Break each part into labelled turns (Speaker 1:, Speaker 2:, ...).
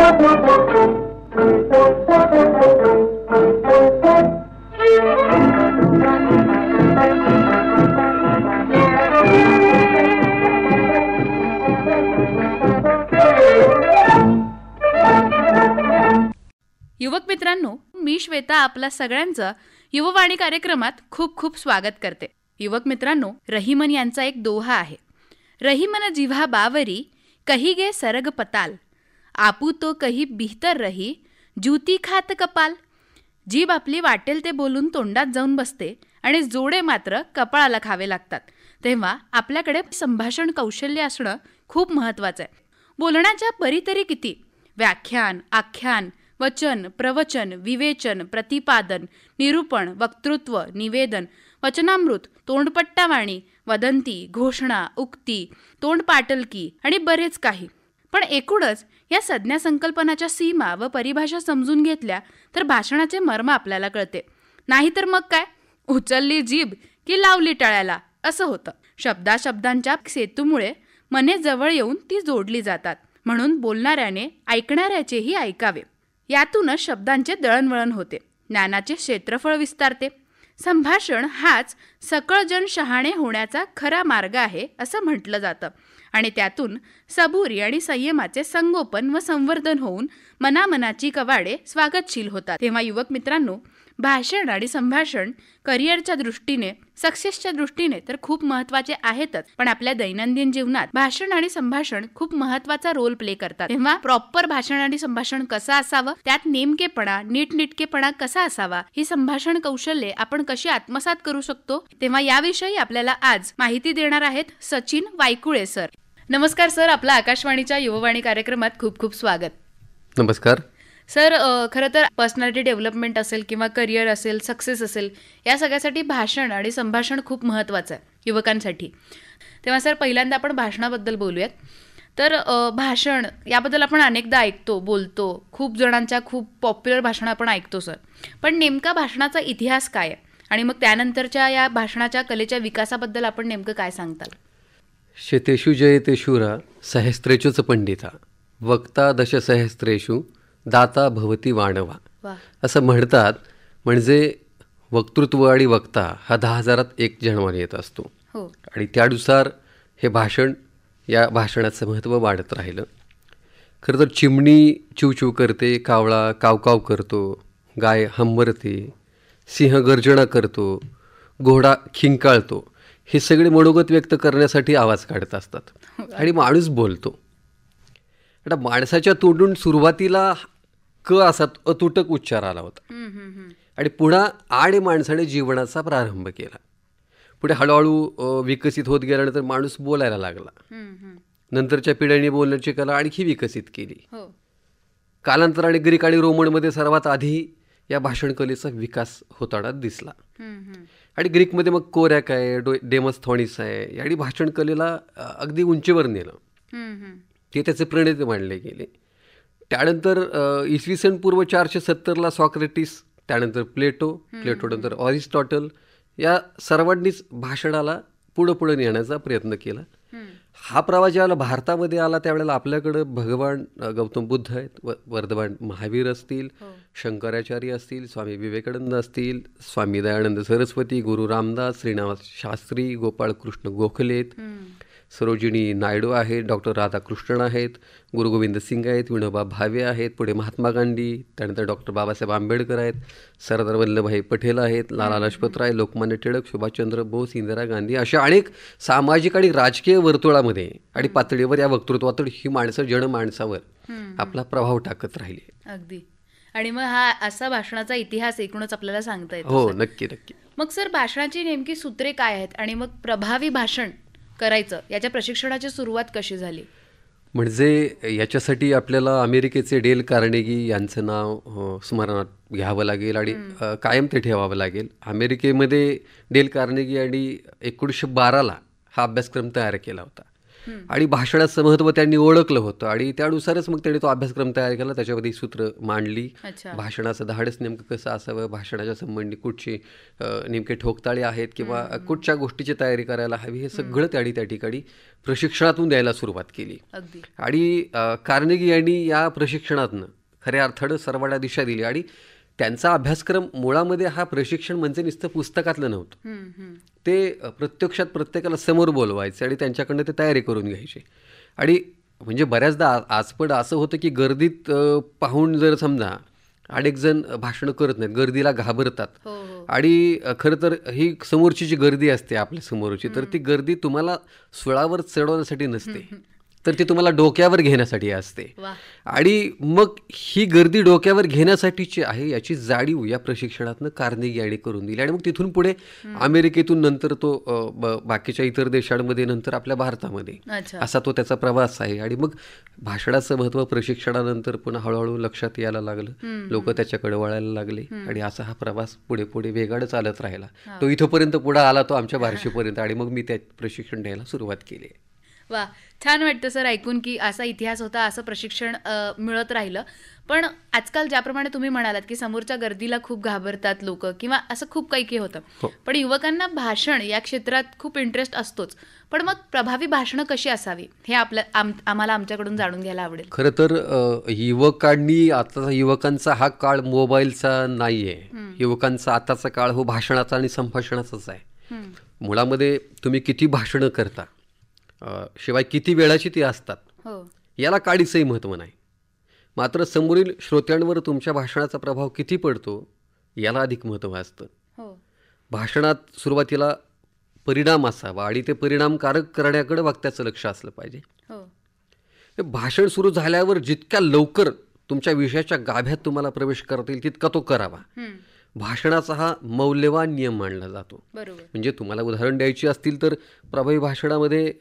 Speaker 1: युवक मित्रांनो, मी श्वेता आपल्या सगळ्यांचं युववाणी कार्यक्रमात खूप खूप स्वागत करते. युवक मित्रांनो, रहीमन यांचा एक दोहा आहे. रहीमन जिव्हा बावरी कही गे सरग पताल, आपू तो कही बिहतर रही ज्युती खात कपाल. जीभ आपली वाटेल ते बोलून तोंडात जाऊन बसते आणि जोडे मात्र कपाळाला खावे लागतात. तेव्हा आपल्याकडे संभाषण कौशल्य असणं खूप महत्त्वाचं आहे. बोलण्याच्या परीतरी किती व्याख्यान, आख्यान, वचन, प्रवचन, विवेचन, प्रतिपादन, निरूपण, वक्तृत्व, निवेदन, वचनामृत, तोंडपट्टावाणी, वदंती, घोषणा, उक्ती, तोंडपाटलकी आणि बरेच काही. पण एकूणच या संज्ञा संकल्पनाच्या सीमा व परिभाषा समजून घेतल्या तर भाषणाचे मर्म आपल्याला कळते. नाहीतर मग काय, उचलली जीभ की लावली टाळ्याला असं होतं. शब्दाशब्दांच्या सेतूमुळे मने जवळ येऊन ती जोडली जातात. म्हणून बोलणाऱ्याने ऐकणाऱ्याचेही ऐकावे. यातूनच शब्दांचे दळणवळण होते, ज्ञानाचे क्षेत्रफळ विस्तारते. संभाषण हाच सकळजन शहाणे होण्याचा खरा मार्ग आहे असं म्हटलं जातं आणि त्यातून सबुरी आणि संयमाचे संगोपन व संवर्धन होऊन मनामनाची कवाडे स्वागतशील होतात. तेव्हा युवक मित्रांनो, भाषण आणि संभाषण करिअरच्या दृष्टीने, सक्सेसच्या दृष्टीने तर खूप महत्त्वाचे आहेतच, पण आपल्या दैनंदिन जीवनात भाषण आणि संभाषण खूप महत्त्वाचा रोल प्ले करतात. तेव्हा प्रॉपर भाषण आणि संभाषण कसं असावं, त्यात नेमकेपणा, नीटनेटकेपणा कसा असावा, ही संभाषण कौशल्ये आपण कशी आत्मसात करू शकतो, तेव्हा याविषयी आपल्याला आज माहिती देणार आहेत सचिन वायकुळे सर. नमस्कार सर, आपला आकाशवाणीच्या युववाणी कार्यक्रमात खूप खूप स्वागत.
Speaker 2: नमस्कार
Speaker 1: सर. खरं तर पर्सनॅलिटी डेव्हलपमेंट असेल किंवा करिअर असेल, सक्सेस असेल, या सगळ्यासाठी भाषण आणि संभाषण खूप महत्त्वाचं आहे युवकांसाठी. तेव्हा सर, पहिल्यांदा आपण भाषणाबद्दल बोलूयात. तर भाषण याबद्दल आपण अनेकदा ऐकतो, बोलतो, खूप जणांच्या खूप पॉप्युलर भाषणं आपण ऐकतो सर. पण नेमका भाषणाचा इतिहास काय आहे आणि मग त्यानंतरच्या या भाषणाच्या कलेच्या विकासाबद्दल आपण नेमकं काय सांगताल?
Speaker 2: शतेषु जयते शूरा सहस्त्रेषुच पंडिता वक्ता दशसहस्त्रेषु दाता भवती वाणवा असं म्हणतात. म्हणजे वक्तृत्व आणि वक्ता हा 10,000त एक जन्माला येत असतो आणि त्यानुसार हे भाषण, या भाषणाचं महत्त्व वाढत राहिलं. खरं तर चिमणी चिवचिव करते, कावळा कावकाव करतो, गाय हंबरते, सिंह गर्जना करतो, घोडा खिंकाळतो, हे सगळे मनोगत व्यक्त करण्यासाठी आवाज काढत असतात आणि माणूस बोलतो. आता माणसाच्या तोंडून सुरुवातीला क असा अतुटक उच्चार आला होता आणि पुन्हा आणि माणसाने जीवनाचा प्रारंभ केला. पुढे हळूहळू विकसित होत गेल्यानंतर माणूस बोलायला लागला. नंतरच्या पिढ्यांनी बोलण्याची कला आणखी विकसित केली. कालांतराने ग्रीक आणि रोमनमध्ये सर्वात आधी या भाषण कलेचा विकास होताना दिसला आणि ग्रीकमध्ये मग कोरॅक आहे, डेमोस्थेनेस आहे, यांनी भाषण कलेला अगदी उंचीवर नेलं. ते त्याचे प्रणेते मानले गेले. त्यानंतर इसवी सन पूर्व 470ला सॉक्रेटिस, त्यानंतर प्लेटोनंतर ऑरिस्टॉटल, या सर्वांनीच भाषणाला पुढं नेण्याचा प्रयत्न केला. हा प्रवास ज्यावेळेला भारतामध्ये आला त्यावेळेला आपल्याकडं भगवान गौतम बुद्ध आहेत, वर्धमान महावीर असतील, शंकराचार्य असतील, स्वामी विवेकानंद असतील, स्वामी दयानंद सरस्वती, गुरु रामदास, श्रीनिवास शास्त्री, गोपाळकृष्ण गोखलेत, सरोजिनी नायडू आहेत, डॉक्टर राधाकृष्णन आहेत, गुरु गोविंद सिंग आहेत, विनोबा भावे आहेत, पुढे महात्मा गांधी, त्यानंतर डॉक्टर बाबासाहेब आंबेडकर आहेत, सरदार वल्लभभाई पटेल आहेत, लाला लजपतराय, लोकमान्य टिळक, सुभाषचंद्र बोस, इंदिरा गांधी, अशा अनेक सामाजिक आणि राजकीय वर्तुळामध्ये आणि पातळीवर या वक्तृत्वातून ही माणसं जनमानसावर आपला प्रभाव टाकत राहिली.
Speaker 1: अगदी. आणि मग हा असा भाषणाचा इतिहास एकूणच आपल्याला सांगता येतो.
Speaker 2: हो, नक्की नक्की.
Speaker 1: मग सर, भाषणाची नेमकी सूत्रे काय आहेत आणि मग प्रभावी भाषण करायचं याच्या प्रशिक्षणाची सुरुवात कशी झाली?
Speaker 2: म्हणजे याच्यासाठी आपल्याला अमेरिकेचे डेल कार्नेगी यांचं नाव स्मरणात घ्यावं लागेल आणि कायम ते ठेवावं लागेल. अमेरिकेमध्ये डेल कार्नेगी यांनी 1912ला हा अभ्यासक्रम तयार केला होता आणि भाषणाचं महत्त्व त्यांनी ओळखलं होतं आणि त्यानुसारच मग त्यांनी तो अभ्यासक्रम तयार केला, त्याच्यामध्ये सूत्र मांडली. भाषणाचं धाडस नेमकं कसं असावं, भाषणाच्या संबंधी कुठचे नेमके ठोकताळे आहेत किंवा कुठच्या गोष्टीची तयारी करायला हवी, हे सगळं त्यांनी त्या ठिकाणी प्रशिक्षणातून द्यायला सुरुवात केली. आणि कार्नेगी यांनी या प्रशिक्षणातनं खऱ्या अर्थानं सर्वांना दिशा दिली. आणि त्यांचा अभ्यासक्रम मुळामध्ये हा प्रशिक्षण म्हणजे नुसतं पुस्तकातलं नव्हतं, ते प्रत्यक्षात प्रत्येकाला समोर बोलवायचे आणि त्यांच्याकडनं ते तयारी करून घ्यायचे. आणि म्हणजे बऱ्याचदा आज पण असं होतं की गर्दीत पाहून जर समजा अनेक जण भाषणं करत नाहीत, गर्दीला घाबरतात. आणि खरं तर ही समोरची जी गर्दी असते आपल्या समोरची, तर ती गर्दी तुम्हाला सुळावर चढवण्यासाठी नसते, तर ती तुम्हाला डोक्यावर घेण्यासाठी असते. आणि मग ही गर्दी डोक्यावर घेण्यासाठीची आहे याची जाणीव या प्रशिक्षणातनं कार्नेगी यांनी करून दिली. आणि मग तिथून पुढे अमेरिकेतून नंतर तो बाकीच्या इतर देशांमध्ये, नंतर आपल्या भारतामध्ये असा तो त्याचा प्रवास आहे. आणि मग भाषणाचं महत्त्व प्रशिक्षणानंतर पुन्हा हळूहळू लक्षात यायला लागलं, लोक त्याच्याकडे वळायला लागले आणि असा हा प्रवास पुढे पुढे वेगानं चालत राहिला. तो इथंपर्यंत पुढे आला, तो आमच्या बार्शीपर्यंत. आणि मग मी त्यात प्रशिक्षण द्यायला सुरुवात केली.
Speaker 1: वा, छान वाटतं सर ऐकून की असा इतिहास होता, असं प्रशिक्षण मिळत राहिलं. पण आजकाल ज्याप्रमाणे तुम्ही म्हणालात की समोरच्या गर्दीला खूप घाबरतात लोक किंवा असं खूप काही होतं, पण युवकांना भाषण या क्षेत्रात खूप इंटरेस्ट असतोच. पण मग प्रभावी भाषणं कशी असावी हे आम्हाला आमच्याकडून जाणून घ्यायला आवडेल.
Speaker 2: खरं तर युवकांचा हा काळ मोबाईलचा नाही आहे. युवकांचा आताचा काळ हो भाषणाचा आणि संभाषणाचाच आहे. मुळामध्ये तुम्ही किती भाषणं करता, शिवाय किती वेळाची ती असतात, याला काडीचंही महत्त्व नाही. मात्र समोरील श्रोत्यांवर तुमच्या भाषणाचा प्रभाव किती पडतो याला अधिक महत्त्व असतं. भाषणात सुरुवातीला परिणाम असावा आणि ते परिणामकारक करण्याकडे वक्त्याचं लक्ष असलं पाहिजे. भाषण सुरू झाल्यावर जितक्या लवकर तुमच्या विषयाच्या गाभ्यात तुम्हाला प्रवेश करता येईल तितका तो करावा. भाषणाचा हा मौल्यवान नियम मानला जातो. म्हणजे तुम्हाला उदाहरण द्यायची असतील तर प्रभावी भाषणामध्ये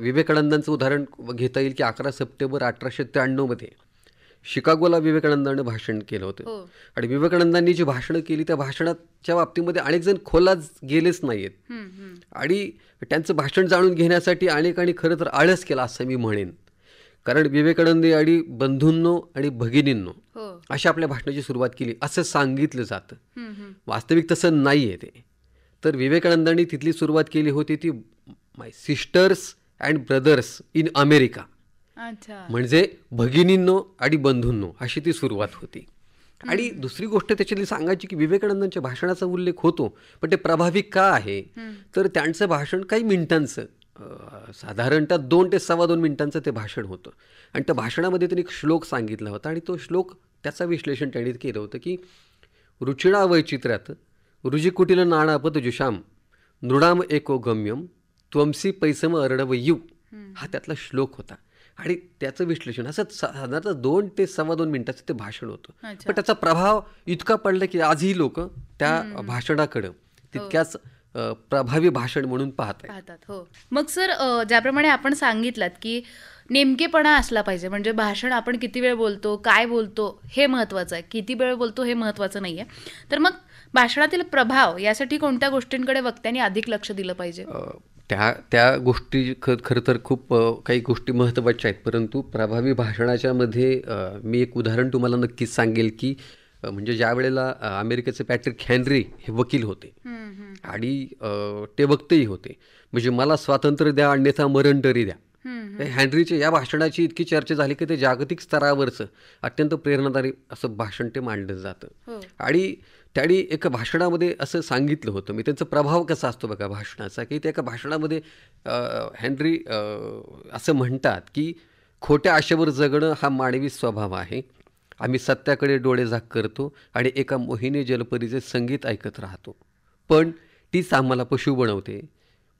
Speaker 2: विवेकानंदांचं उदाहरण घेता येईल की 11 सप्टेंबर 1893 शिकागोला विवेकानंदांनी भाषण केलं होतं. आणि विवेकानंदांनी जी भाषणं केली त्या भाषणाच्या बाबतीमध्ये अनेक जण खोलात गेलेच नाहीत. आणि त्यांचं भाषण जाणून घेण्यासाठी अनेकांनी खरं तर आळस केला असं मी म्हणेन. कारण विवेकानंद आणि बंधूंनो आणि भगिनींनो अशा आपल्या भाषणाची सुरुवात केली असं सांगितलं जातं. वास्तविक तसं नाही आहे ते. तर विवेकानंदांनी तिथली सुरुवात केली होती ती my sisters and brothers in America, म्हणजे भगिनींनो आणि बंधूंनो अशी ती सुरुवात होती. आणि दुसरी गोष्ट त्याच्यातली सांगायची की विवेकानंदांच्या भाषणाचा उल्लेख होतो, पण ते प्रभावी का आहे तर त्यांचं भाषण काही मिनिटांचं, साधारणतः 2 ते 2.25 मिनिटांचं ते भाषण होतं. आणि त्या भाषणामध्ये त्यांनी एक श्लोक सांगितला होता आणि तो श्लोक त्याचं विश्लेषण त्यांनी केलं होतं की रुचिणा वैचित्र्यात रुजिकुटील नाणापत जुषाम नृणाम एको गम्यम त्वमसी पैसम अर्णव यू, हा त्यातला श्लोक होता. आणि त्याचं विश्लेषण असं साधारणतः 2 ते 2.25 मिनिटाचं ते भाषण होतं. पण त्याचा प्रभाव इतका पडला की आजही लोक त्या भाषणाकडं तितक्याच प्रभावी भाषण म्हणून पाहतात.
Speaker 1: मग सर, ज्याप्रमाणे आपण सांगितलं की नेमकेपणा असला पाहिजे, म्हणजे भाषण आपण किती वेळ बोलतो, काय बोलतो हे महत्त्वाचं आहे, किती वेळ बोलतो हे महत्त्वाचं नाही आहे. तर मग भाषणातील प्रभाव यासाठी कोणत्या गोष्टींकडे वक्त्यांनी अधिक लक्ष दिलं पाहिजे?
Speaker 2: त्या गोष्टी खरं तर खूप काही गोष्टी महत्त्वाच्या आहेत. परंतु प्रभावी भाषणाच्या मध्ये मी एक उदाहरण तुम्हाला नक्कीच सांगेल की म्हणजे ज्या वेळेला अमेरिकेचे पॅट्रिक हेनरी हे वकील होते आणि ते वक्तेही होते, म्हणजे मला स्वातंत्र्य द्या अन्यथा मरण तरी द्या. हेनरीच्या या भाषणाची इतकी चर्चा झाली की ते जागतिक स्तरावरचं अत्यंत प्रेरणादायी असं भाषण ते मांडलं जातं. आणि त्यांनी एका भाषणामध्ये असं सांगितलं होतं, मी त्यांचा प्रभाव कसा असतो बघा भाषणाचा, की त्या एका भाषणामध्ये हेनरी असं म्हणतात की खोट्या आशेवर जगणं हा मानवी स्वभाव आहे. आम्ही सत्याकडे डोळे झाक करतो आणि एका मोहिनी जलपरीचे संगीत ऐकत राहतो, पण तीच आम्हाला पशु बनवते.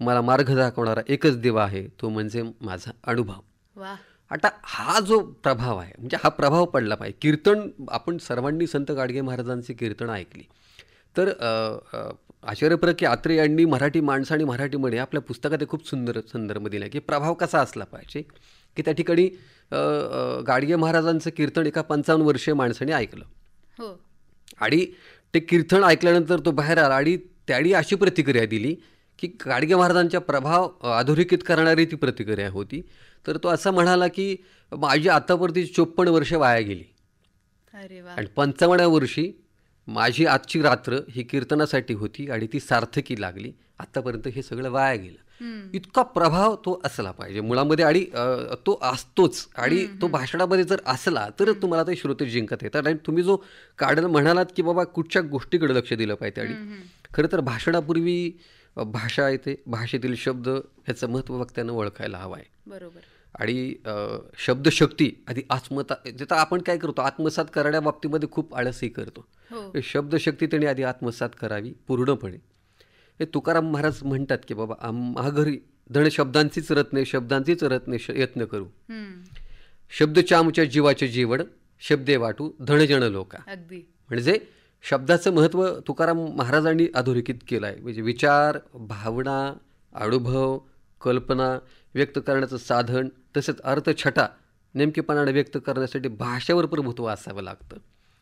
Speaker 2: मला मार्ग दाखवणारा एकच दिवा आहे, तो म्हणजे माझा अनुभव. आता हा जो प्रभाव आहे, म्हणजे हा प्रभाव पडला पाहिजे. कीर्तन आपण सर्वांनी संत गाडगे महाराजांची कीर्तन ऐकली तर आचार्य की आत्रे यांनी मराठी माणसं आणि मराठीमध्ये आपल्या पुस्तकात खूप सुंदर संदर्भ दिला की प्रभाव कसा असला पाहिजे. की त्या ठिकाणी गाडगे महाराजांचं कीर्तन एका 55 वर्षीय माणसाने ऐकलं आणि ते कीर्तन ऐकल्यानंतर तो बाहेर आला आणि त्याने अशी प्रतिक्रिया दिली की गाडगे महाराजांच्या प्रभाव अधोरेखित करणारी ती प्रतिक्रिया होती. तर तो असं म्हणाला की माझी आतापर्यंत 54 वर्ष वाया गेली
Speaker 1: अरे वा.
Speaker 2: आणि 55व्या वर्षी माझी आजची रात्र ही कीर्तनासाठी होती आणि ती सार्थकी लागली. आतापर्यंत हे सगळं वाया गेलं. इतका प्रभाव तो असला पाहिजे मुळामध्ये आणि तो असतोच. आणि तो भाषणामध्ये जर असला तर तुम्हाला ते श्रोते जिंकत येतात. आणि तुम्ही जो काढण म्हणालात की बाबा कुठच्या गोष्टीकडे लक्ष दिलं पाहिजे. आणि खरं तर भाषणापूर्वी भाषा येते, भाषेतील शब्द ह्याचं महत्त्व वक्त्यानं ओळखायला हवं आहे.
Speaker 1: बरोबर.
Speaker 2: आणि शब्दशक्ती आधी जिथं आपण काय करतो आत्मसात करण्या बाबतीमध्ये खूप आळसही करतो. शब्दशक्ती त्यांनी आधी आत्मसात करावी पूर्णपणे. हे तुकाराम महाराज म्हणतात की बाबा महाघरी धण शब्दांचीच रत्ने, शब्दांचीच रत्ने यत्न करू. शब्दच्या आमच्या जीवाचे जीवड, शब्दे वाटू धणजण लोका.
Speaker 1: अगदी.
Speaker 2: म्हणजे शब्दाचं महत्त्व तुकाराम महाराजांनी अधोरेखित केलं आहे. म्हणजे विचार, भावना, अनुभव, कल्पना व्यक्त करण्याचं साधन, तसेच अर्थछटा नेमकेपणाने व्यक्त करण्यासाठी भाषेवर प्रभुत्व असावं लागतं.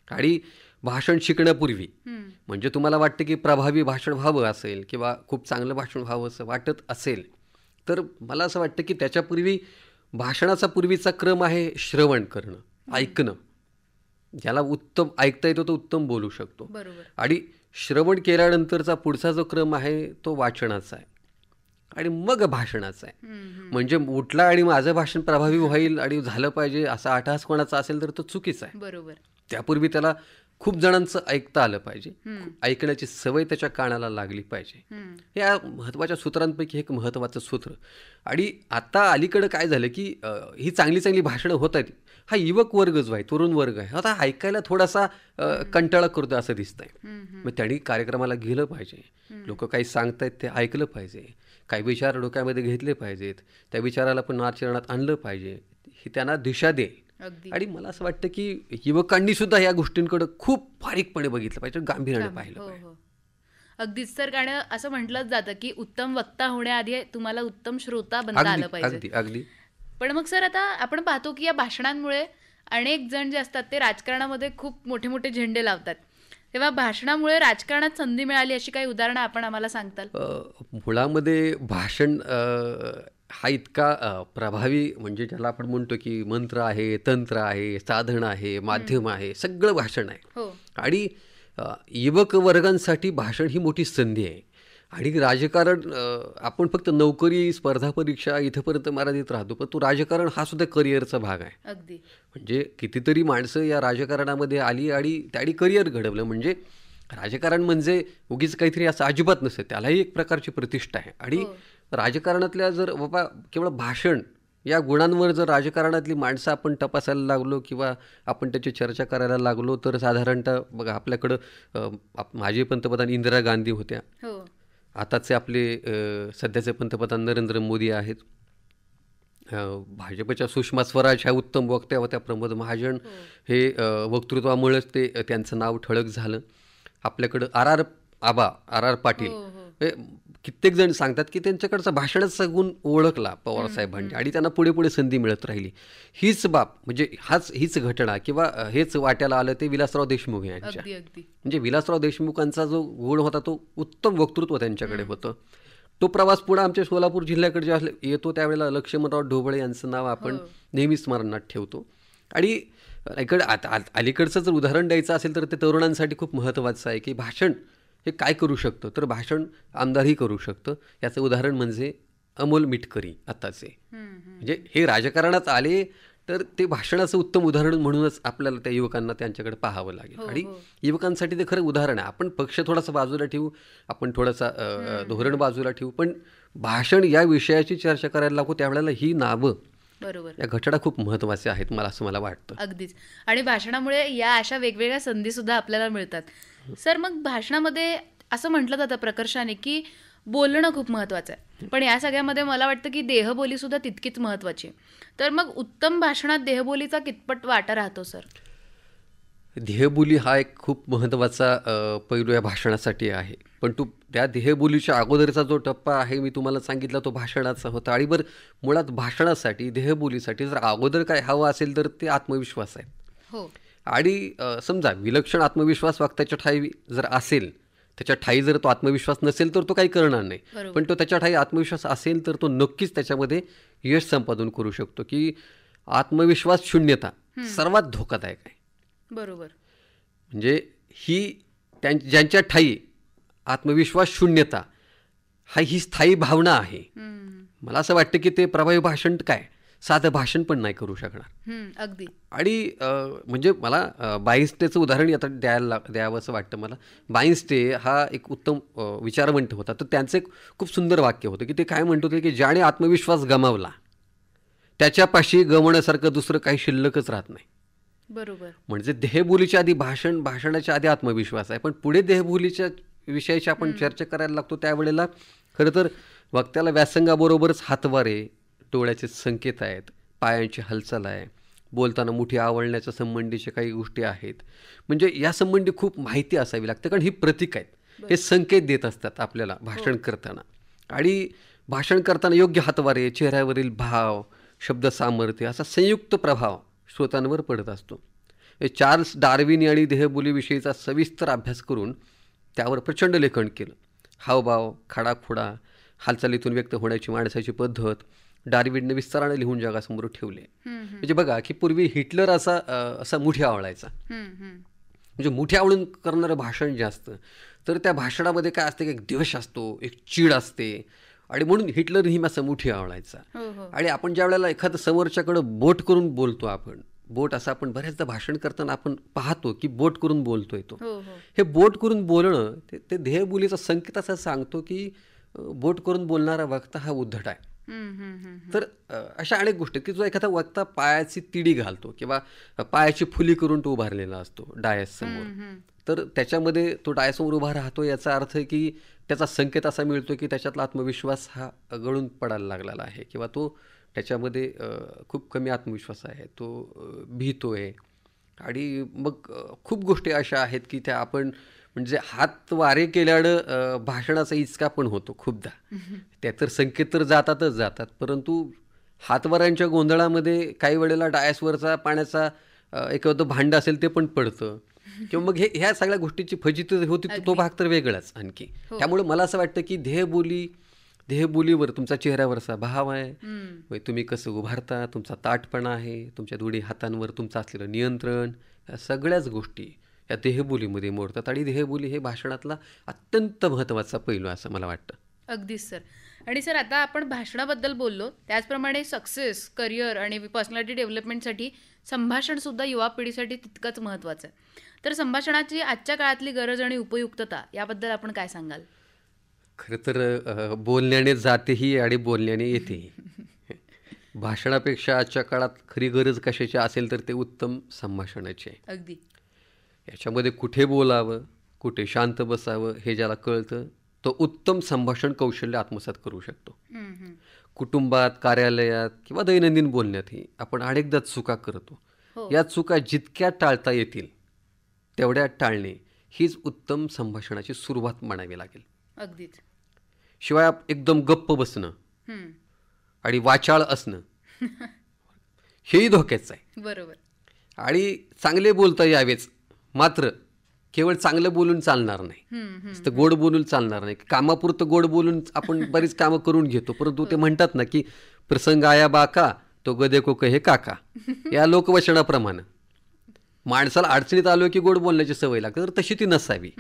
Speaker 2: आणि भाषण शिकण्यापूर्वी म्हणजे तुम्हाला वाटतं की प्रभावी भाषण व्हावं असेल किंवा खूप चांगलं भाषण व्हावं असं वाटत असेल तर मला असं वाटतं की त्याच्यापूर्वी भाषणाचा पूर्वीचा क्रम आहे श्रवण करणं, ऐकणं. ज्याला उत्तम ऐकता येतो तो उत्तम बोलू शकतो. आणि श्रवण केल्यानंतरचा पुढचा जो क्रम आहे तो वाचनाचा आहे आणि मग भाषणाचा आहे. म्हणजे उठला आणि माझं भाषण प्रभावी होईल आणि झालं पाहिजे असा आठास कोणाचा असेल तर तो चुकीचा आहे.
Speaker 1: बरोबर.
Speaker 2: त्यापूर्वी त्याला खूप जणांचं ऐकता आलं पाहिजे, ऐकण्याची सवय त्याच्या कानाला लागली पाहिजे. या महत्त्वाच्या सूत्रांपैकी एक महत्त्वाचं सूत्र. आणि आता अलीकडं काय झालं की ही चांगली चांगली भाषणं होत आहेत. हा युवक वर्ग जो आहे, तरुण वर्ग आहे, आता ऐकायला थोडासा कंटाळा करतो असं दिसतंय. मग त्यांनी कार्यक्रमाला गेलं पाहिजे, लोक काही सांगतायत ते ऐकलं पाहिजे, काही विचार डोक्यामध्ये घेतले पाहिजेत, त्या विचाराला पण आचरणात आणलं पाहिजे, ही त्यांना दिशा दे. आणि मला असं वाटतं की युवकांनी सुद्धा या गोष्टींकडे खूप बारीकपणे बघितलं पाहिजे, गांभीर्याने पाहिलं पाहिजे.
Speaker 1: अगदीच. तर कारण असं म्हटलंच जातं की उत्तम वक्ता होण्याआधी तुम्हाला उत्तम श्रोता बनता आलं पाहिजे.
Speaker 2: अगदी.
Speaker 1: पण मग सर आता आपण पाहतो की या भाषणांमुळे अनेक जण जे असतात ते राजकारणामध्ये खूप मोठे मोठे झेंडे लावतात. तेव्हा भाषणामुळे राजकारणात संधी मिळाली अशी काही उदाहरणं आपण आम्हाला सांगताल?
Speaker 2: मुळामध्ये भाषण हा इतका प्रभावी, म्हणजे ज्याला आपण म्हणतो की मंत्र आहे, तंत्र आहे, साधन आहे, माध्यम आहे, सगळं भाषण आहे. आणि युवक वर्गांसाठी भाषण ही मोठी संधी आहे. आणि राजकारण आपण फक्त नोकरी, स्पर्धा परीक्षा इथंपर्यंत मर्यादित राहतो, पण तो राजकारण हा सुद्धा करिअरचा भाग आहे.
Speaker 1: अगदी.
Speaker 2: म्हणजे कितीतरी माणसं या राजकारणामध्ये आली आणि त्यांनी करिअर घडवलं. म्हणजे राजकारण म्हणजे उगीच काहीतरी असं अजिबात नसतं, त्यालाही एक प्रकारची प्रतिष्ठा आहे. आणि राजकारणातल्या जर बाबा केवळ भाषण या गुणांवर जर राजकारणातली माणसं आपण तपासायला लागलो किंवा आपण त्याची चर्चा करायला लागलो तर साधारणतः बघा आपल्याकडं माजी पंतप्रधान इंदिरा गांधी होत्या, आताचे आपले सध्याचे पंतप्रधान नरेंद्र मोदी आहेत, भाजपच्या सुषमा स्वराज ह्या उत्तम वक्त्या होत्या, प्रमोद महाजन हे वक्तृत्वामुळेच ते त्यांचं नाव ठळक झालं. आपल्याकडं आर आर पाटील हे कित्येक जण सांगतात की त्यांच्याकडचा भाषणाचा गुण ओळखला पवारसाहेबांनी आणि त्यांना पुढे पुढे संधी मिळत राहिली. हीच बाब म्हणजे हीच घटना किंवा हेच वाट्याला आलं ते विलासराव देशमुख यांच्या. म्हणजे विलासराव देशमुखांचा जो गुण होता तो उत्तम वक्तृत्व त्यांच्याकडे होतं. तो प्रवास पुढे आमच्या सोलापूर जिल्ह्याकडे जेव्हा येतो त्यावेळेला लक्ष्मणराव ढोबळे यांचं नाव आपण नेहमी स्मरणात ठेवतो. आणि अलीकडचं जर उदाहरण द्यायचं असेल तर ते तरुणांसाठी खूप महत्त्वाचं आहे की भाषण हे काय करू शकतं. तर भाषण आमदारही करू शकतं. याचं उदाहरण म्हणजे अमोल मिटकरी आताचे. म्हणजे हे राजकारणात आले तर ते भाषणाचं उत्तम उदाहरण म्हणूनच आपल्याला त्या युवकांना त्यांच्याकडे पाहावं लागेल. आणि युवकांसाठी ते खरं उदाहरण आहे. आपण पक्ष थोडासा बाजूला ठेवू, आपण थोडासा धोरण बाजूला ठेवू, पण भाषण या विषयाची चर्चा करायला लागू त्यावेळेला ही नावं, या घटना खूप महत्त्वाच्या आहेत मला वाटतं.
Speaker 1: अगदीच. आणि भाषणामुळे या अशा वेगवेगळ्या संधी सुद्धा आपल्याला मिळतात. सर मग भाषणामध्ये असं म्हटलं जातं प्रकर्षाने की बोलणं खूप महत्त्वाचं आहे, पण या सगळ्यामध्ये मला वाटतं की देहबोली सुद्धा तितकीच महत्त्वाची. तर मग उत्तम भाषणात देहबोलीचा कितपत वाटा राहतो सर?
Speaker 2: देहबोली हा एक खूप महत्त्वाचा पैलू या भाषणासाठी आहे. पण त्या देहबोलीच्या अगोदरचा जो टप्पा आहे मी तुम्हाला सांगितला तो भाषणाचा होता. आणि बरं मुळात भाषणासाठी देहबोलीसाठी जर अगोदर काय हवं असेल तर ते आत्मविश्वास आहे. आणि समजा विलक्षण आत्मविश्वास वक्त्याच्या ठाई जर असेल त्याच्या ठाई जर तो आत्मविश्वास नसेल तर तो काही करणार नाही,
Speaker 1: बरोबर.
Speaker 2: पण तो त्याच्या ठाई आत्मविश्वास असेल तर तो नक्कीच त्याच्यामध्ये यश संपादन करू शकतो. की आत्मविश्वास शून्यता सर्वात धोकादायक आहे.
Speaker 1: बरोबर.
Speaker 2: म्हणजे ही ज्यांच्या ठाई आत्मविश्वास शून्यता ही स्थायी भावना आहे. मला असं वाटतं की ते प्रभावी भाषण काय, साधं भाषण पण नाही करू शकणार.
Speaker 1: अगदी.
Speaker 2: आणि म्हणजे मला बाईन्स्टेचं उदाहरण आता द्यावं असं वाटतं मला. बाईन्स्टे हा एक उत्तम विचारवंत होता. तर त्यांचं एक खूप सुंदर वाक्य होतं की ते काय म्हणत होते की ज्याने आत्मविश्वास गमावला त्याच्यापाशी गमवण्यासारखं दुसरं काही शिल्लकच राहत नाही.
Speaker 1: बरोबर.
Speaker 2: म्हणजे देहबोलीच्या आधी भाषणाच्या आधी आत्मविश्वास आहे, पण पुढे देहबोलीच्या विषयाची आपण चर्चा करायला लागतो त्यावेळेला खरं तर वक्त्याला व्यासंगाबरोबरच हातवारे, डोळ्याचे संकेत आहेत, पायांची हालचाल आहे, बोलताना मुठी आवळण्याच्या संबंधीच्या काही गोष्टी आहेत. म्हणजे या संबंधी खूप माहिती असावी लागते, कारण ही प्रतीक आहेत, हे संकेत देत असतात आपल्याला भाषण करताना. आणि भाषण करताना योग्य हातवारे, चेहऱ्यावरील भाव, शब्द सामर्थ्य असा संयुक्त प्रभाव श्रोत्यांवर पडत असतो. चार्ल्स डार्विन आणि देहबोलीविषयीचा सविस्तर अभ्यास करून त्यावर प्रचंड लेखन केलं. हावभाव, खाडाखोडा, हालचालीतून व्यक्त होण्याची माणसाची पद्धत डार्विनने विस्ताराने लिहून जगासमोर ठेवले. म्हणजे बघा की पूर्वी हिटलर असा मुठी आवळायचा, म्हणजे मुठी आवळून करणारं भाषण जे असतं तर त्या भाषणामध्ये काय असतं की एक द्वेष असतो, एक चीड असते, आणि म्हणून हिटलर नेहमी असं मुठी आवळायचा. आणि आपण ज्या वेळेला एखादं समोरच्याकडं बोट करून बोलतो, बोट असं आपण बऱ्याचदा भाषण करताना आपण पाहतो की बोट करून बोलतोय तो. हे बोट करून बोलणं ते देहबोलीचा संकेत असा सांगतो की बोट करून बोलणारा वक्ता हा उद्धट आहे. तर अशा अनेक गोष्टी की जो एखादा वक्ता पायाची तिडी घालतो किंवा पायाची फुली करून तो उभारलेला असतो डायस समोर, तर त्याच्यामध्ये तो डायसमोर उभा राहतो याचा अर्थ की त्याचा संकेत असा मिळतो की त्याच्यातला आत्मविश्वास हा गळून पडायला लागलेला आहे किंवा तो त्याच्यामध्ये खूप कमी आत्मविश्वास आहे, तो भीतोय. आणि मग खूप गोष्टी अशा आहेत की त्या आपण म्हणजे हात वारे केल्यानं भाषणाचा इचका पण होतो खूपदा. त्या तर संकेत तर जातात, परंतु हातवाऱ्यांच्या गोंधळामध्ये काही वेळेला डायसवरचा पाण्याचा एखादं भांडं असेल ते पण पडतं किंवा मग ह्या सगळ्या गोष्टीची फजिती होती, तो भाग तर वेगळाच आणखी. त्यामुळे मला असं वाटतं की देहबोलीवर तुमचा चेहऱ्यावरचा भाव आहे, तुम्ही कसं उभारता, तुमचा ताठपणा आहे, तुमच्या दोन्ही हातांवर तुमचं असलेलं नियंत्रण, या सगळ्याच गोष्टी या देहबोलीमध्ये मोडतात. आणि देहबोली हे भाषणातला अत्यंत महत्त्वाचा पैलू असं मला वाटतं.
Speaker 1: अगदीच सर. आणि सर आता आपण भाषणाबद्दल बोललो, त्याचप्रमाणे सक्सेस, करिअर आणि पर्सनॅलिटी डेव्हलपमेंटसाठी संभाषणसुद्धा युवा पिढीसाठी तितकंच महत्त्वाचं आहे. तर संभाषणाची आजच्या काळातली गरज आणि उपयुक्तता याबद्दल आपण काय सांगाल?
Speaker 2: खरं तर बोलण्याने जातेही आणि बोलण्याने येतेही. भाषणापेक्षा आजच्या काळात खरी गरज कशाची असेल तर ते उत्तम संभाषणाची आहे.
Speaker 1: अगदी.
Speaker 2: याच्यामध्ये कुठे बोलावं, कुठे शांत बसावं हे ज्याला कळतं तो उत्तम संभाषण कौशल्य आत्मसात करू शकतो. कुटुंबात, कार्यालयात किंवा दैनंदिन बोलण्यातही आपण अनेकदा चुका करतो. या चुका जितक्या टाळता येतील तेवढ्या टाळणे हीच उत्तम संभाषणाची सुरुवात म्हणावी लागेल.
Speaker 1: अगदीच.
Speaker 2: शिवाय एकदम गप्प बसणं आणि वाचाळ असणं हेही धोक्याचं आहे.
Speaker 1: बरोबर.
Speaker 2: आणि चांगले बोलता यावेच, मात्र केवळ चांगलं बोलून चालणार नाही, नुसतं गोड बोलून चालणार नाही. कामापुरतं गोड बोलून आपण बरीच कामं करून घेतो, परंतु ते म्हणतात ना की प्रसंग आया बाका तो गदे को कहे काका, या लोकवचनाप्रमाणे माणसाला अडचणीत आलो की गोड बोलण्याची सवय लागते, तर तशी ती नसावी.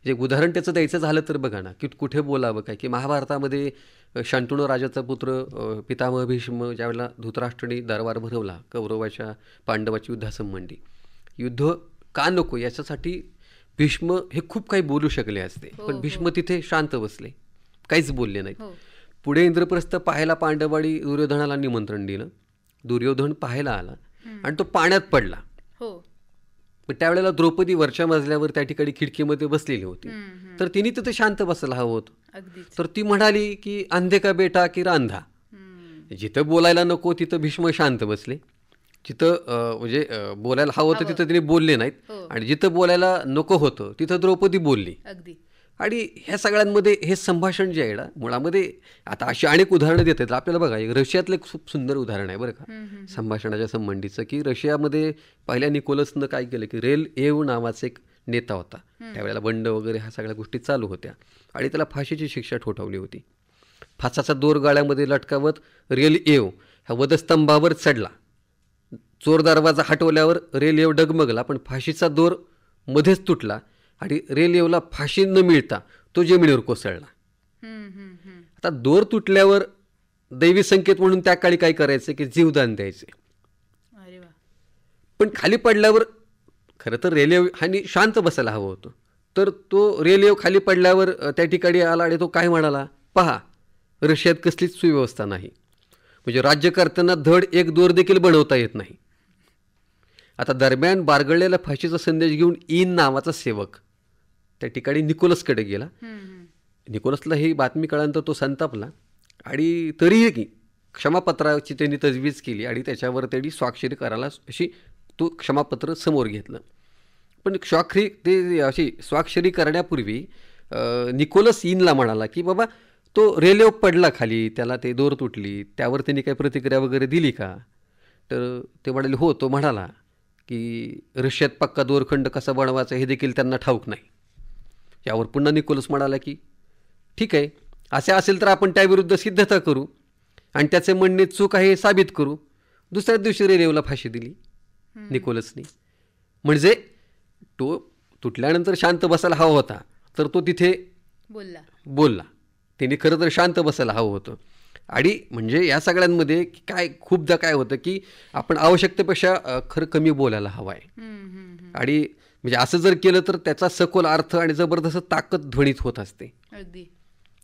Speaker 2: एक उदाहरण त्याचं द्यायचं झालं तर बघा ना की कुठे बोलावं काय, की महाभारतामध्ये शंतनू राजाचा पुत्र पितामह भीष्म ज्यावेळेला धृतराष्ट्राने दरबार भरवला कौरवाच्या पांडवाच्या युद्धासंबंधी, युद्ध का नको याच्यासाठी भीष्म हे खूप काही बोलू शकले असते, पण भीष्म तिथे शांत बसले, काहीच बोलले नाहीत. पुढे इंद्रप्रस्थ पाहायला पांडवांनी दुर्योधनाला निमंत्रण दिलं, दुर्योधन पाहायला आला आणि तो पाण्यात पडला. पण त्यावेळेला द्रौपदी वरच्या मजल्यावर त्या ठिकाणी खिडकीमध्ये बसलेली होती, तर तिने तिथे शांत बसायला हवं होतं. तर ती म्हणाली की अंधे का बेटा की रांधा. जिथं बोलायला नको तिथं भीष्म शांत बसले, जिथं म्हणजे बोलायला हवं होतं तिथं तिने बोलले नाहीत, आणि जिथं बोलायला नको होतं तिथं द्रौपदी बोलली. आणि ह्या सगळ्यांमध्ये हे संभाषण जे आहे ना मुळामध्ये, आता अशी अनेक उदाहरणं देत आहेत आपल्याला. बघा, एक रशियातलं एक खूप सुंदर उदाहरण आहे बरं का संभाषणाच्या संबंधीचं, की रशियामध्ये पहिल्या निकोलसनं काय केलं की रेल एव नावाचं एक नेता होता. त्यावेळेला बंड वगैरे ह्या सगळ्या गोष्टी चालू होत्या आणि त्याला फाशीची शिक्षा ठोठावली होती. फासाचा दोर गाळ्यामध्ये लटकावत रेल येव ह्या वधस्तंभावर चढला. चोर दरवाजा हटवल्यावर रेल येव डगमगला, पण फाशीचा दोर मध्येच तुटला आणि रेल येवला फाशी न मिळता तो जमिनीवर कोसळला. आता दोर तुटल्यावर दैवी संकेत म्हणून त्या काळी काय करायचं की जीवदान द्यायचे. पण खाली पडल्यावर खरं तर रेल्वे आणि शांत बसायला हवं होतं. तर तो रेल्वे खाली पडल्यावर त्या ठिकाणी आला आणि तो काय म्हणाला, पहा रशियात कसलीच सुव्यवस्था नाही, म्हणजे राज्यकर्त्यांना धड एक दोर देखील बनवता येत नाही. आता दरम्यान बारगळलेला फाशीचा संदेश घेऊन इन नावाचा सेवक त्या ठिकाणी निकोलसकडे गेला. निकोलसला ही बातमी कळल्यानंतर तो संतापला आणि तरीही क्षमापत्राची त्यांनी तजवीज केली आणि त्याच्यावर त्यांनी स्वाक्षरी करायला अशी तो क्षमापत्र समोर घेतलं. पण अशी स्वाक्षरी करण्यापूर्वी निकोलस इनला म्हणाला की बाबा तो रेल्वे पडला खाली, त्याला ते दोर तुटली, त्यावर त्यांनी काही प्रतिक्रिया वगैरे दिली का? तर ते म्हणाले हो. तो म्हणाला की रशियात पक्का दोरखंड कसा बनवायचा हे देखील त्यांना ठाऊक नाही. यावर पुन्हा निकोलस म्हणाला की ठीक आहे, असे असेल तर आपण त्याविरुद्ध सिद्धता करू आणि त्याचे म्हणणे चूक आहे हे साबित करू. दुसऱ्याच दिवशी रेल्वेला फाशी दिली निकोलसनी. म्हणजे तो तुटल्यानंतर शांत बसायला हवा होता, तर तो तिथे बोलला. त्यांनी खरं तर शांत बसायला हवं होतं. आणि म्हणजे या सगळ्यांमध्ये काय खूपदा काय होतं की आपण आवश्यकतेपेक्षा खरं कमी बोलायला हवं आहे. आणि म्हणजे असं जर केलं तर त्याचा सखोल अर्थ आणि जबरदस्त ताकद ध्वनित होत असते.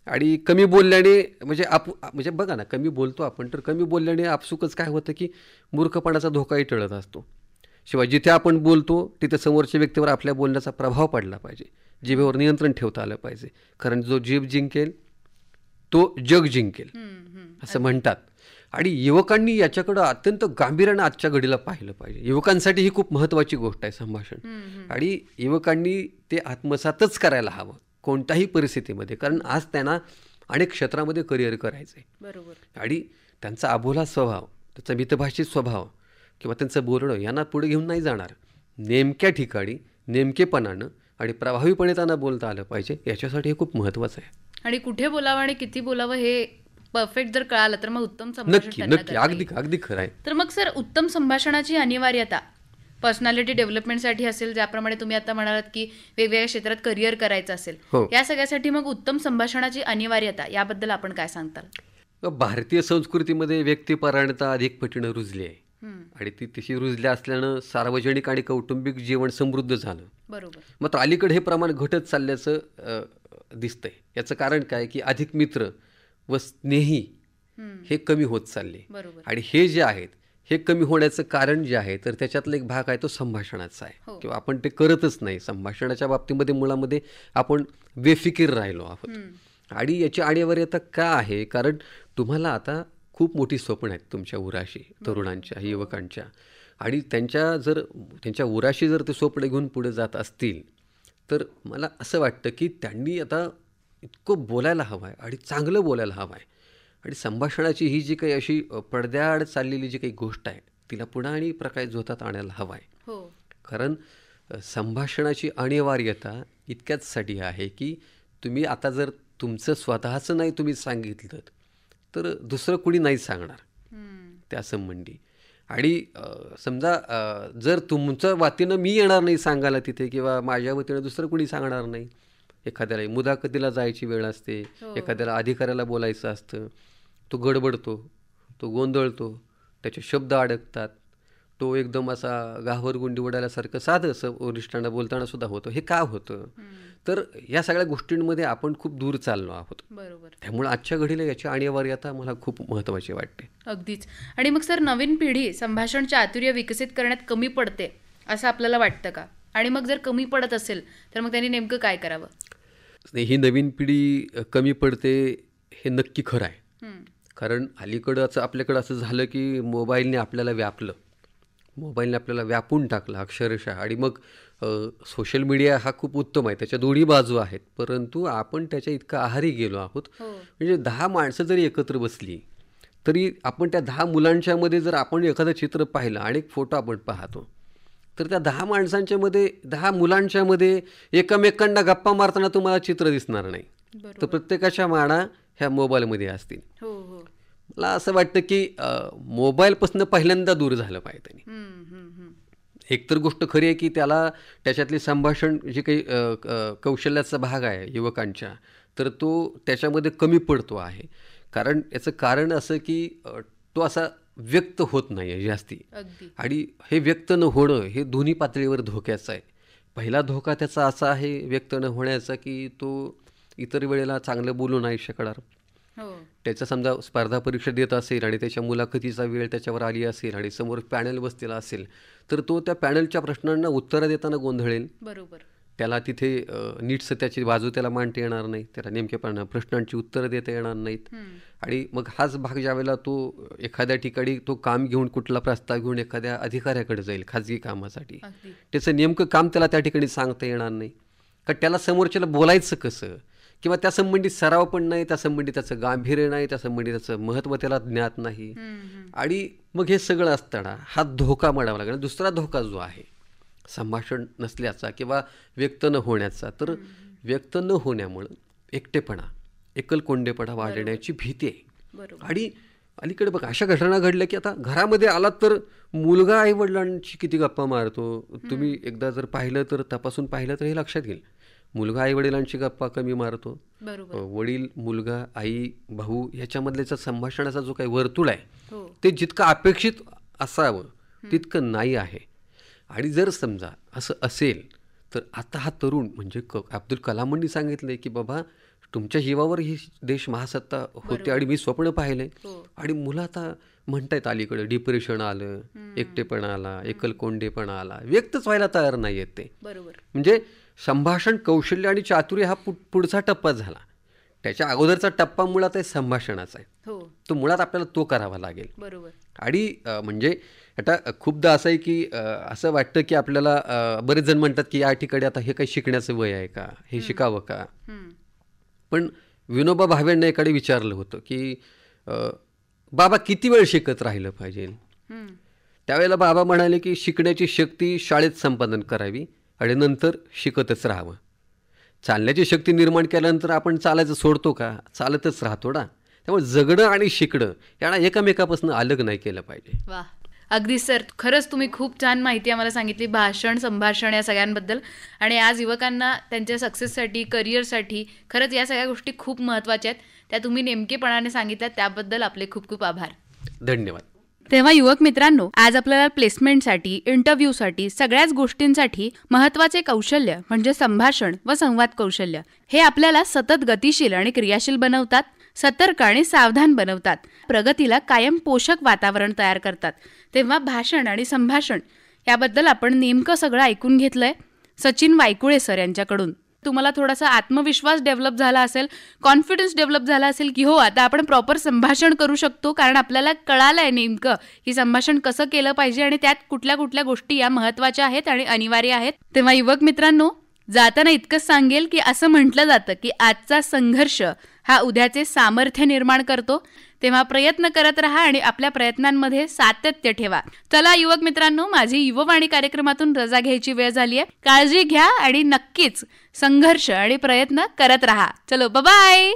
Speaker 2: आणि कमी बोलल्याने म्हणजे बघा ना, कमी बोलतो आपण, तर कमी बोलल्याने आपसुकच काय होतं की मूर्खपणाचा धोकाही टळत असतो. शिवाय जिथे आपण बोलतो तिथे समोरच्या व्यक्तीवर आपल्या बोलण्याचा प्रभाव पडला पाहिजे. जिभेवर नियंत्रण ठेवता आलं पाहिजे, कारण जो जीभ जिंकेल तो जग जिंकेल असं म्हणतात. आणि युवकांनी याच्याकडं अत्यंत गांभीर्यानं आजच्या घडीला पाहिलं पाहिजे. युवकांसाठी ही खूप महत्त्वाची गोष्ट आहे संभाषण. आणि युवकांनी ते आत्मसातच करायला हवं कोणत्याही परिस्थितीमध्ये, कारण आज त्यांना अनेक क्षेत्रामध्ये करिअर करायचं आहे. बरोबर. आणि त्यांचा अबोला स्वभाव, त्याचा मितभाषित स्वभाव किंवा त्यांचं बोलणं यांना पुढे घेऊन नाही जाणार. नेमक्या ठिकाणी नेमकेपणानं आणि प्रभावीपणे त्यांना बोलता आलं पाहिजे. याच्यासाठी हे खूप महत्त्वाचं आहे.
Speaker 1: आणि कुठे बोलावं आणि किती बोलावं हे परफेक्ट जर कळालं तर मग उत्तम
Speaker 2: संभाषण. नक्की अगदी खरं आहे.
Speaker 1: तर मग सर, उत्तम संभाषणाची अनिवार्यता पर्सनॅलिटी डेव्हलपमेंटसाठी असेल, ज्याप्रमाणे तुम्ही आता म्हणालात की वेगवेगळ्या क्षेत्रात करिअर करायचं असेल, या सगळ्यासाठी मग उत्तम संभाषणाची अनिवार्यता याबद्दल आपण काय सांगताल?
Speaker 2: भारतीय संस्कृतीमध्ये व्यक्तिपरायणता अधिक पटीनं रुजली आहे आणि ती तशी रुजली असल्यानं सार्वजनिक आणि कौटुंबिक जीवन समृद्ध झालं. बरोबर. मात्र अलीकडे हे प्रमाण घटत चालल्याचं दिसतंय. याचं कारण काय की अधिक मित्र व स्नेही हे कमी होत चालले. आणि हे जे आहेत हे कमी होण्याचं कारण जे आहे तर त्याच्यातला एक भाग आहे तो संभाषणाचा आहे. किंवा आपण ते करतच नाही. संभाषणाच्या बाबतीमध्ये मुळामध्ये आपण बेफिकीर राहिलो आहोत. आणि याची अनिवार्यता का आहे? कारण तुम्हाला आता खूप मोठी स्वप्न आहेत तुमच्या उराशी, तरुणांच्या, युवकांच्या. आणि त्यांच्या उराशी जर ते स्वप्न घेऊन पुढे जात असतील तर मला असं वाटतं की त्यांनी आता इतकं बोलायला हवं आहे आणि चांगलं बोलायला हवं आहे. आणि संभाषणाची ही जी काही अशी पडद्याआड चाललेली जी काही गोष्ट आहे तिला पुन्हा आणि प्रकाश झोतात आणायला हवं आहे. कारण संभाषणाची अनिवार्यता इतक्याचसाठी आहे की तुम्ही आता जर तुमचं स्वतःचं नाही तुम्ही सांगितलं तर दुसरं कुणी नाही सांगणार त्या संबंधी. आणि समजा जर तुमच्या वतीनं मी येणार नाही सांगायला तिथे किंवा माझ्या वतीनं दुसरं कुणी सांगणार नाही. एखाद्याला मुलाखतीला जायची वेळ असते, एखाद्याला अधिकाऱ्याला बोलायचं असतं, तो गडबडतो, तो गोंधळतो, त्याचे शब्द अडकतात, तो एकदम असा गावावर गुंडी उडाल्यासारखं साधं असं वरिष्ठांना बोलताना सुद्धा होतं. हे का होतं? तर या सगळ्या गोष्टींमध्ये आपण खूप दूर चाललो आहोत. बरोबर. त्यामुळे आजच्या घडीला याची अनिवार्यता मला खूप महत्त्वाची वाटते.
Speaker 1: अगदीच. आणि मग सर, नवीन पिढी संभाषण चातुर्य विकसित करण्यात कमी पडते असं आपल्याला वाटतं का? आणि मग जर कमी पडत असेल तर मग त्यांनी नेमकं काय करावं?
Speaker 2: ही नवीन पिढी कमी पडते हे नक्की खरं आहे. कारण अलीकडं आपल्याकडं असं झालं की मोबाईलने आपल्याला व्यापून टाकलं अक्षरशः. आणि मग सोशल मीडिया हा खूप उत्तम आहे, त्याच्या दोन्ही बाजू आहेत, परंतु आपण त्याच्या इतकं आहारी गेलो आहोत. म्हणजे 10 माणसं जरी एकत्र बसली तरी आपण त्या 10 मुलांच्या मध्ये जर आपण एखादं चित्र पाहिलं आणि एक फोटो आपण पाहतो तर त्या 10 माणसांच्या मध्ये 10 मुलांच्या मध्ये एकमेकांना गप्पा मारताना तुम्हाला चित्र दिसणार नाही. तर प्रत्येकाच्या माना ह्या मोबाईलमध्ये असतील. मला असं वाटतं की मोबाईलपासून पहिल्यांदा दूर झालं पाहिजे त्यांनी. एकतर गोष्ट खरी आहे की त्याला त्याच्यातले संभाषण जे काही कौशल्याचा भाग आहे युवकांच्या, तर तो त्याच्यामध्ये कमी पडतो आहे. कारण याचं कारण असं की तो असा व्यक्त होत नाही आहे जास्ती. आणि हे व्यक्त न होणं हे दोन्ही पातळीवर धोक्याचं आहे. पहिला धोका त्याचा असा आहे व्यक्त न होण्याचा की तो इतर वेळेला चांगलं बोलू नाही शकणार. त्याचा समजा स्पर्धा परीक्षा देत असेल आणि त्याच्या मुलाखतीचा वेळ त्याच्यावर आली असेल आणि समोर पॅनल बसलेला असेल, तर तो त्या पॅनलच्या प्रश्नांना उत्तरं देताना गोंधळेल.
Speaker 1: बरोबर.
Speaker 2: त्याला तिथे नीटचं त्याची बाजू त्याला मांडता येणार नाही, त्याला नेमकेपणा प्रश्नांची उत्तरं देता येणार नाहीत. आणि मग हाच भाग ज्यावेळेला तो एखाद्या ठिकाणी तो काम घेऊन कुठला प्रस्ताव घेऊन एखाद्या अधिकाऱ्याकडे जाईल खाजगी कामासाठी, त्याचं नेमकं काम त्याला त्या ठिकाणी सांगता येणार नाही. कारण त्याला समोरच्याला बोलायचं कसं, किंवा त्या संबंधित सराव पण नाही, त्या संबंधित त्याचं गांभीर्य नाही, त्या संबंधित त्याचं महत्त्व त्याला ज्ञात नाही. आणि मग हे सगळं असताना हा धोका म्हणावा लागेल. दुसरा धोका जो आहे संभाषण नसल्याचा किंवा व्यक्त न होण्याचा, तर व्यक्त न होण्यामुळं एकटेपणा, एकलकोंडेपणा वाढण्याची भीती आहे. आणि अलीकडे बघा अशा घटना घडल्या की आता घरामध्ये आलात तर मुलगा आईवडिलांची किती गप्पा मारतो. तुम्ही एकदा जर पाहिलं तर तपासून पाहिलं तर हे लक्षात येईल. मुलगा आईवडिलांची गप्पा कमी मारतो. वडील, मुलगा, आई, भाऊ ह्याच्यामधल्याचा संभाषणाचा जो काही वर्तुळ आहे ते जितकं अपेक्षित असावं तितकं नाही आहे. आणि जर समजा असं असेल तर आता हा तरुण म्हणजे अब्दुल कलामांनी सांगितलंय की बाबा तुमच्या जीवावर ही देश महासत्ता होते आणि मी स्वप्न पाहिलंय. आणि मुलं आता म्हणतायत अलीकडे डिप्रेशन आलं, एकटेपणा आला, एकलकोंडेपणा आला, व्यक्तच व्हायला तयार नाही आहेत ते. म्हणजे संभाषण कौशल्य आणि चातुर्य हा पुढचा टप्पा झाला. त्याच्या अगोदरचा टप्पा मुळात आहे संभाषणाचा आहे. तो मुळात आपल्याला तो करावा लागेल. आणि म्हणजे आता खूपदा असं आहे की असं वाटतं की आपल्याला बरेच जण म्हणतात की या ठिकाणी आता हे काही शिकण्याचं वय आहे का, हे शिकावं का. पण विनोबा भावेंना एकडे विचारलं होतं की बाबा किती वेळ शिकत राहिलं पाहिजे. त्यावेळेला बाबा म्हणाले की शिकण्याची शक्ती शाळेत संपादन करावी आणि नंतर शिकतच राहावं. चालण्याची शक्ती निर्माण केल्यानंतर आपण चालायचं सोडतो का, चालतच राहतो ना. त्यामुळे जगणं आणि शिकणं यांना एकमेकापासून अलग नाही केलं पाहिजे.
Speaker 1: वा, अगदी सर, खरंच तुम्ही खूप छान माहिती आम्हाला सांगितली भाषण, संभाषण या सगळ्यांबद्दल. आणि आज युवकांना त्यांच्या सक्सेससाठी, करिअरसाठी खरंच या सगळ्या गोष्टी खूप महत्त्वाच्या आहेत. त्या तुम्ही नेमकेपणाने सांगितल्यात, त्याबद्दल आपले खूप खूप आभार.
Speaker 2: धन्यवाद.
Speaker 1: तेव्हा युवक मित्रांनो, आज आपल्याला प्लेसमेंटसाठी, इंटरव्ह्यूसाठी, सगळ्याच गोष्टींसाठी महत्त्वाचे कौशल्य म्हणजे संभाषण व संवाद कौशल्य हे आपल्याला सतत गतिशील आणि क्रियाशील बनवतात, सतर्क आणि सावधान बनवतात, प्रगतीला कायम पोषक वातावरण तयार करतात. तेव्हा भाषण आणि संभाषण याबद्दल आपण नेमकं सगळं ऐकून घेतलंय सचिन वायकुळे सर यांच्याकडून. तुम्हाला थोडासा आत्मविश्वास डेव्हलप झाला असेल, कॉन्फिडन्स डेव्हलप झाला असेल की हो आता आपण प्रॉपर संभाषण करू शकतो, कारण आपल्याला कळालंय नेमकं की संभाषण कसं केलं पाहिजे आणि त्यात कुठल्या कुठल्या गोष्टी या महत्त्वाच्या आहेत आणि अनिवार्य आहेत. तेव्हा युवक मित्रांनो, जाताना इतकंच सांगेल की असं म्हटलं जातं की आजचा संघर्ष हा उद्याचे सामर्थ्य निर्माण करतो. तेव्हा प्रयत्न करत राहा आणि आपल्या प्रयत्नांमध्ये सातत्य ठेवा. चला युवक मित्रांनो, माझी युववाणी कार्यक्रमातून रजा घ्यायची वेळ झाली आहे. काळजी घ्या आणि नक्कीच संघर्ष आणि प्रयत्न करत राहा. चलो, बाय.